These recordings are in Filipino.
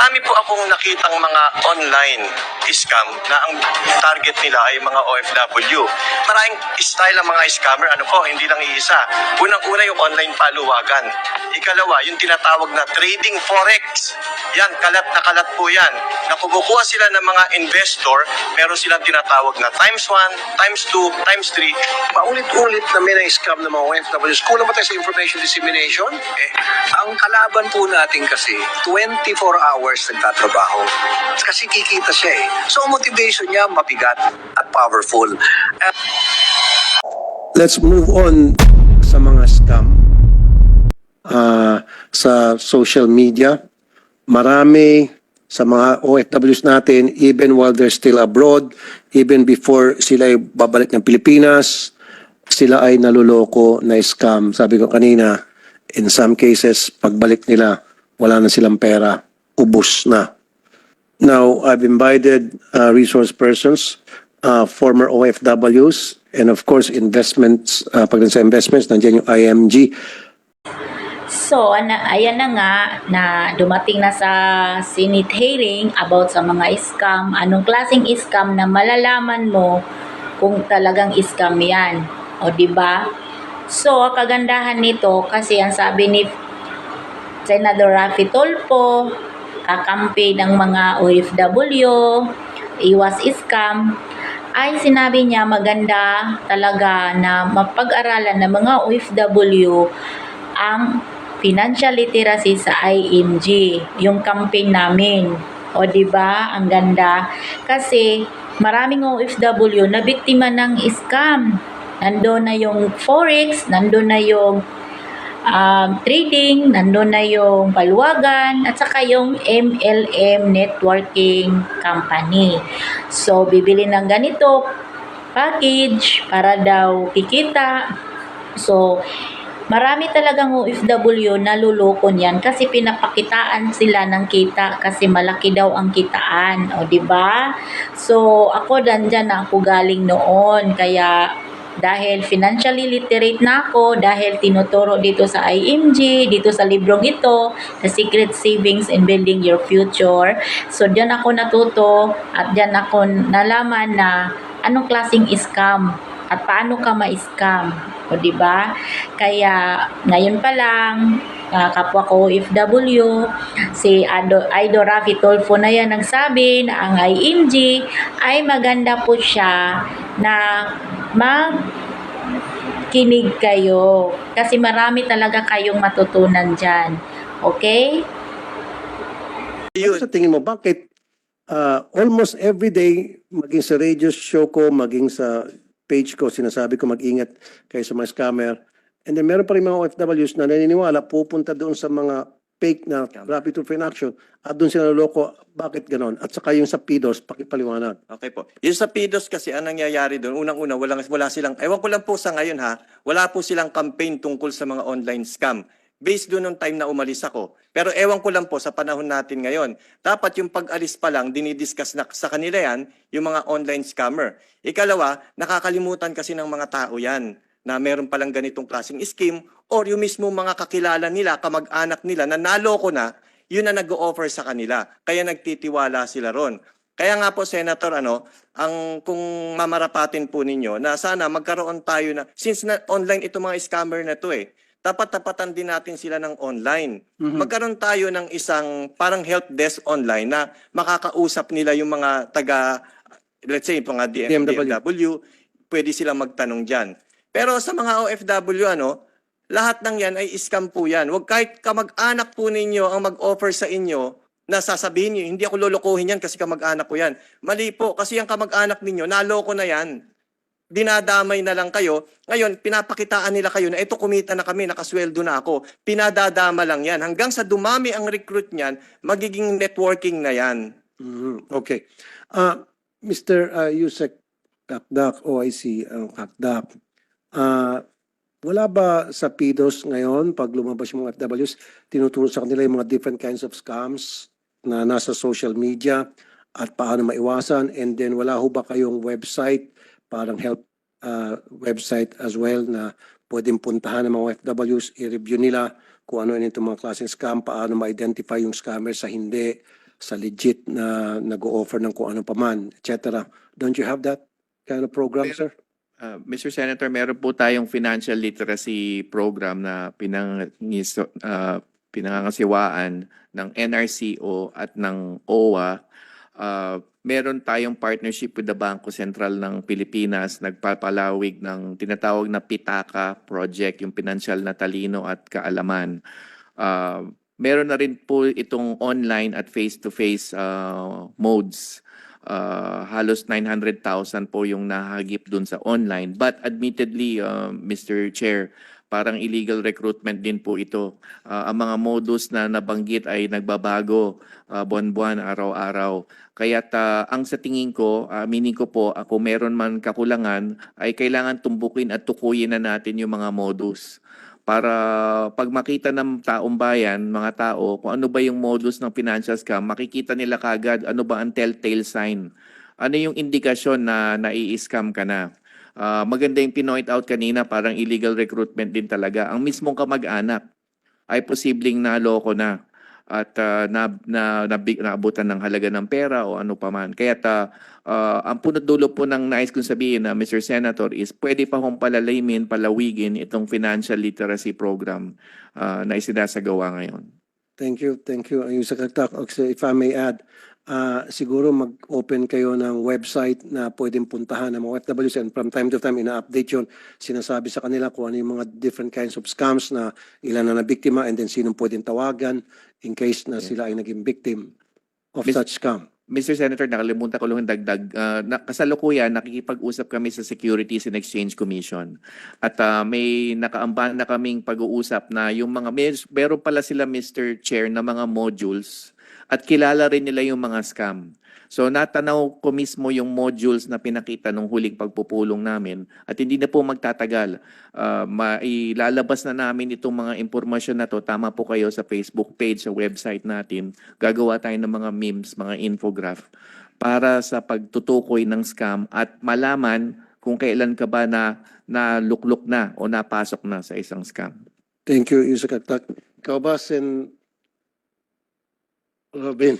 Marami po akong nakitang mga online scam na ang target nila ay mga OFW. Maraming style ang mga scammer, hindi lang iisa. Unang-una yung online paluwagan. Ikalawa, yung tinatawag na trading forex. Yan, kalat na kalat po yan. Na kumukuha sila ng mga investor, meron silang tinatawag na times 1, times 2, times 3. Paulit-ulit na may na-scam ng mga OFWs. Kulang ba tayo sa information dissemination? Ang kalaban po natin kasi, 24 hours nagtatrabaho. Kasi kikita siya So, ang motivation niya mabigat at powerful. Let's move on sa mga scam sa social media. Marami sa mga OFWs natin, even while they're still abroad, even before sila ay babalik ng Pilipinas, sila ay naluloko na scam. Sabi ko kanina, in some cases, pagbalik nila, wala na silang pera, ubos na. Now, I've invited resource persons, former OFWs, and of course, investments. Pagdating sa investments, nandiyan yung IMG. So, ayan na nga na dumating na sa Senate hearing about sa mga scam. Anong klaseng scam na malalaman mo kung talagang scam yan. O, diba? So, kagandahan nito kasi ang sabi ni Senador Raffy Tulfo, kakampi ng mga OFW, iwas scam, ay sinabi niya maganda talaga na mapag-aralan ng mga OFW ang financial literacy sa IMG, yung campaign namin. O diba, ang ganda. Kasi maraming OFW na biktima ng scam. Nandun na yung forex, nandun na yung trading, nandun na yung paluwagan, at saka yung MLM networking company. So, bibili ng ganito package para daw kikita. So, marami talagang OFW na luloko niyan kasi pinapakitaan sila ng kita kasi malaki daw ang kitaan. O, diba? So, ako dyan na ako galing noon. Kaya, dahil financially literate na ako, dahil tinuturo dito sa IMG, dito sa librong ito, The Secret Savings and Building Your Future. So, dyan ako natuto at dyan ako nalaman na anong klaseng scam at paano ka ma-scam. O, diba? Kaya, ngayon pa lang, kapwa ko OFW, si Idol Raffy Tulfo na yan nagsabi na ang IMG ay maganda po siya na makinig kayo. Kasi marami talaga kayong matutunan dyan. Okay? Ano sa tingin mo, bakit almost every day, maging sa radio show ko, maging sa page ko, sinasabi ko mag-ingat kayo sa mga scammer. And then meron pa rin mga OFWs na naniniwala, pupunta doon sa mga fake na Rapid Tulfo in Action at doon sila loko. Bakit ganon? At saka yung sa PDOS, pakipaliwanag. Okay po. Yung sa PDOS kasi, ang nangyayari doon, unang-una, wala silang, ewan ko lang po sa ngayon wala po silang campaign tungkol sa mga online scam. Based doon nung time na umalis ako. Pero ewan ko lang po sa panahon natin ngayon. Dapat yung pag-alis pa lang, dinidiscuss na sa kanila yan, yung mga online scammer. Ikalawa, nakakalimutan kasi ng mga tao yan na meron palang ganitong klaseng scheme or yung mismo mga kakilala nila, kamag-anak nila na naloko na, yun na nag-o-offer sa kanila. Kaya nagtitiwala sila ron. Kaya nga po, Senator, kung mamarapatin po ninyo na sana magkaroon tayo na, since na online itong mga scammer na to dapat tapatan din natin sila ng online. Magkaroon tayo ng isang parang help desk online na makakausap nila yung mga let's say, mga DMW, pwede silang magtanong dyan. Pero sa mga OFW, lahat ng yan ay scam po yan. Huwag kahit kamag-anak po ninyo ang mag-offer sa inyo na sasabihin nyo, hindi ako lolokohin yan kasi kamag-anak ko yan. Mali po, kasi yung kamag-anak ninyo, naloko na yan. Dinadamay na lang kayo. Ngayon, pinapakitaan nila kayo na ito kumita na kami, nakasweldo na ako. Pinadadama lang yan. Hanggang sa dumami ang recruit niyan, magiging networking na yan. Okay. Mr. Yusek Kakdak, OIC, Kakdak, wala ba sa PDOS ngayon, pag lumabas yung mga FWs, tinuturo sa kanila yung mga different kinds of scams na nasa social media at paano maiwasan? And then wala ho ba kayong website, parang help website as well na pwedeng puntahan ng mga OFWs, i-review nila kung ano itong mga klaseng scam, paano ma-identify yung scammer sa hindi, sa legit na nag-o-offer ng kung ano paman, etc. Don't you have that kind of program, sir? Mr. Senator, meron po tayong financial literacy program na pinangangasiwaan ng NRCO at ng OWA. Meron tayong partnership with the Bangko Sentral ng Pilipinas, nagpapalawig ng tinatawag na Pitaka Project, yung pinansyal na talino at kaalaman. Meron na rin po itong online at face-to-face modes. Halos 900,000 po yung nahagip dun sa online. But admittedly, Mr. Chair, parang illegal recruitment din po ito. Ang mga modus na nabanggit ay nagbabago buwan-buwan, araw-araw. Kaya't ang sa tingin ko, aminin ko po, ako meron man kakulangan, ay kailangan tumbukin at tukuyin na natin yung mga modus. Para pag makita ng taong bayan, mga tao, kung ano ba yung modus ng financial scam, makikita nila kagad ano ba ang telltale sign. Ano yung indikasyon na nai-scam ka na. Maganda yung pinoint out kanina, parang illegal recruitment din talaga. Ang mismong kamag-anak ay posibleng naloko na at naabutan ng halaga ng pera o ano pa man. Kaya ang punot dulo po ng nais kong sabihin na Mr. Senator is pwede pa hong palawigin itong financial literacy program na isinasagawa ngayon. Thank you. Yung Secretary, if I may add, siguro mag-open kayo ng website na pwedeng puntahan ng mga OFWs and from time to time ina-update yun. Sinasabi sa kanila kung ano yung mga different kinds of scams na ilan na nabiktima and then sinong pwedeng tawagan in case na sila ay naging victim of such scam. Mr. Senator, nakalimutan ko lang dagdag. Kasalukuyan, nakikipag-usap kami sa Securities and Exchange Commission. At may nakaamban na kaming pag-uusap na yung mga, meron pala sila Mr. Chair na mga modules at kilala rin nila yung mga scam. So natanaw ko mismo yung modules na pinakita nung huling pagpupulong namin at hindi na po magtatagal. Mailalabas na namin itong mga impormasyon na to. Tama po kayo sa Facebook page, sa website natin. Gagawa tayo ng mga memes, mga infograph para sa pagtutukoy ng scam at malaman kung kailan ka ba naluklok na o napasok na sa isang scam. Thank you, Yusek Atak. Ikaw ba, Sen. Robin,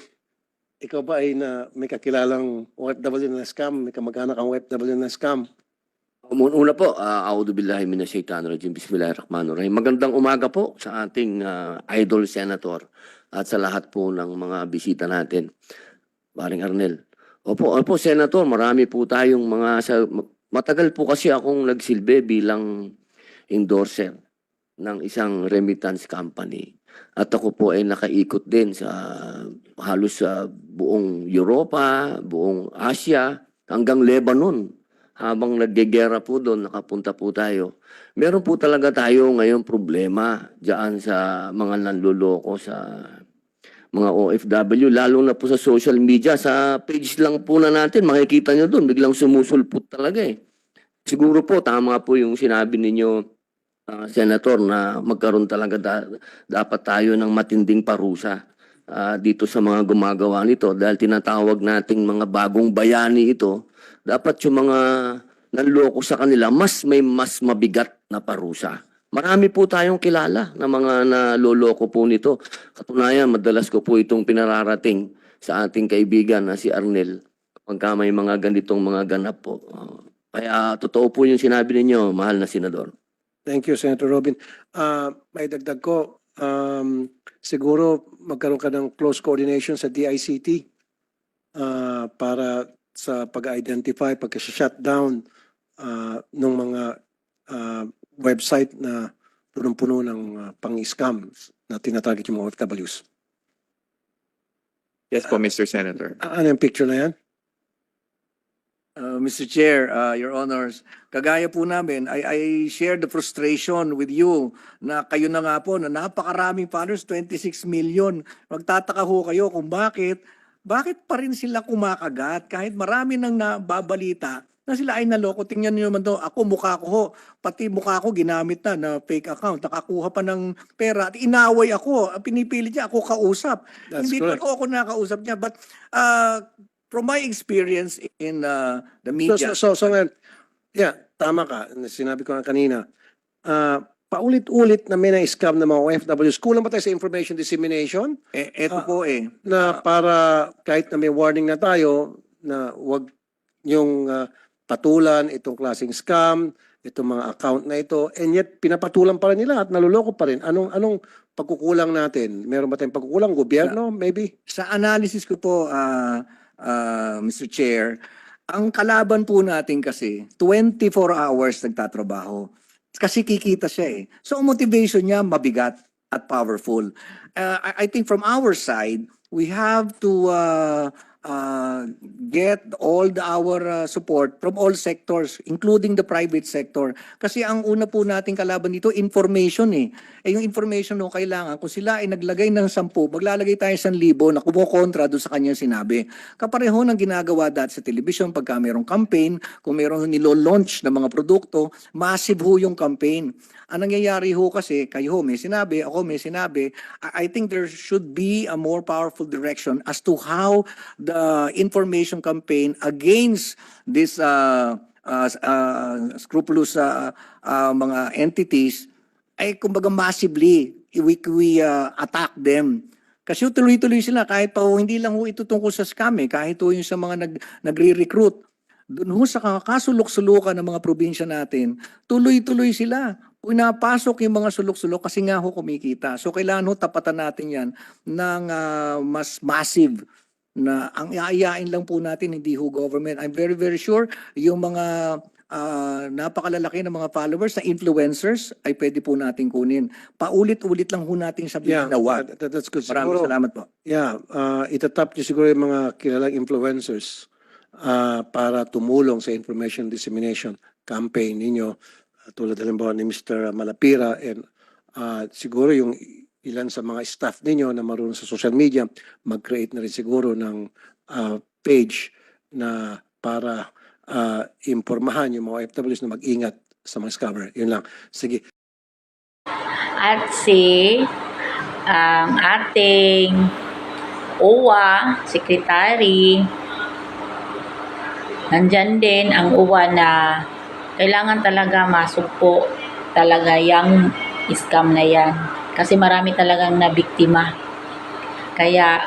ikaw ba ay may kakilalang OFW na scam? May kamag-anak ang OFW na scam? Una po, a'udhu billahi minasyaitanir rajim. Bismillahirrahmanirrahim. Magandang umaga po sa ating idol senator at sa lahat po ng mga bisita natin. Paring Arnel. Opo, senator, marami po tayong matagal po kasi akong nagsilbi bilang endorser ng isang remittance company. At ako po ay nakaikot din sa halos sa buong Europa, buong Asia, hanggang Lebanon. Habang naggegera po doon, nakapunta po tayo. Meron po talaga tayo ngayon problema diyan sa mga nanloloko, sa mga OFW, lalo na po sa social media. Sa page lang po na natin, makikita nyo doon, biglang sumusulpot talaga eh. Siguro po, tama po yung sinabi ninyo, Senator, na magkaroon talaga dapat tayo ng matinding parusa dito sa mga gumagawa nito dahil tinatawag nating mga bagong bayani ito. Dapat yung mga nanloko sa kanila mas mabigat na parusa. Marami po tayong kilala na mga naloloko po nito. Katunayan, madalas ko po itong pinararating sa ating kaibigan na si Arnel pagka may mga ganitong mga ganap po. Kaya totoo po yung sinabi ninyo, mahal na senador. Thank you, Senator Robin. May dagdag ko, siguro magkaroon ka ng close coordination sa DICT para sa pag-identify, pagka-shutdown ng mga website na punong-puno ng pang-scam na tinatarget yung mga OFWs. Yes po, Mr. Senator. Ano yung picture na yan? Mr. Chair, Your Honors, kagaya po namin, I share the frustration with you na kayo na nga po na napakaraming followers, 26 million. Magtataka ho kayo kung bakit pa rin sila kumakagat kahit marami nang nababalita na sila ay naloko. Tingnan niyo naman to, mukha ko ho, pati mukha ko ginamit na fake account, nakakuha pa ng pera at inaway ako, pinipilit niya ako kausap. That's Hindi correct. pa ako nakausap niya, but from my experience in the media. So ngayon, yeah, tama ka. Sinabi ko nga kanina, paulit-ulit na may na-scam ng mga OFWs. Kulang ba tayo sa information dissemination? Eto po Na para kahit na may warning na tayo na wag yung patulan itong klaseng scam, itong mga account na ito, and yet pinapatulan pa rin nila at naluloko pa rin. Anong pagkukulang natin? Meron ba tayong pagkukulang? Gobyerno, maybe? Sa analysis ko po, Mr. Chair, ang kalaban po natin kasi 24 hours nagtatrabaho. Kasi kikita siya eh. So ang motivation niya mabigat at powerful. I think from our side, we have to get all our support from all sectors, including the private sector. Kasi ang una po nating kalaban dito, information eh. Yung information no, kailangan, kung sila ay naglagay ng 10, maglalagay tayo 1,000 na kumukontra doon sa kanyang sinabi. Kapareho ng ginagawa dati sa television, pagka mayroong campaign, kung mayroong nilo-launch na mga produkto, massive ho yung campaign. Ang nangyayari ho kasi, kayo ho may sinabi, ako may sinabi, I think there should be a more powerful direction as to how the information campaign against this scrupulous mga entities ay kumbaga massively we attack them. Kasi tuloy-tuloy sila kahit pa hindi lang ho ito tungkol sa scam kahit ho yung sa mga nagre-recruit. Doon ho sa kasulok-sulukan ng mga probinsya natin, tuloy-tuloy sila. Pinapasok yung mga sulok-sulok kasi nga ho kumikita. So kailangan ho tapatan natin yan ng mas massive na ang iayain lang po natin, hindi ho government. I'm very, very sure yung mga napakalalaki ng mga followers na influencers ay pwede po natin kunin. Paulit-ulit lang ho natin sabihin na wag. That's good. Maraming salamat po. Yeah, itatap niyo siguro yung mga kilalang influencers para tumulong sa information dissemination campaign ninyo. Tulad halimbawa ni Mr. Malapira and siguro yung ilan sa mga staff ninyo na marunong sa social media, mag-create na rin siguro ng page na para impormahan yung mga OFWs na mag-ingat sa mga scammer. Yun lang. Sige. At ang ating OWA, secretary, nandyan din ang OWA na kailangan talaga masugpo talaga yung scam na yan. Kasi marami talagang nabiktima. Kaya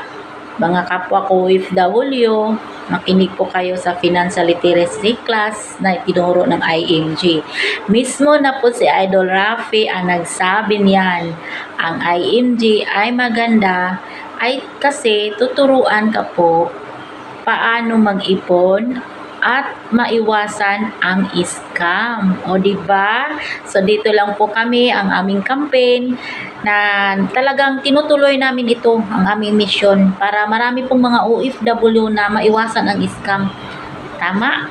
mga kapwa ko OFW, makinig po kayo sa financial literacy class na itinuro ng IMG. Mismo na po si Idol Rafi ang nagsabi niyan, ang IMG ay maganda ay kasi tuturuan ka po paano mag-ipon at maiwasan ang scam. O diba? So dito lang po kami ang aming campaign na talagang tinutuloy namin ito, ang aming mission para marami pong mga OFW na maiwasan ang scam. Tama?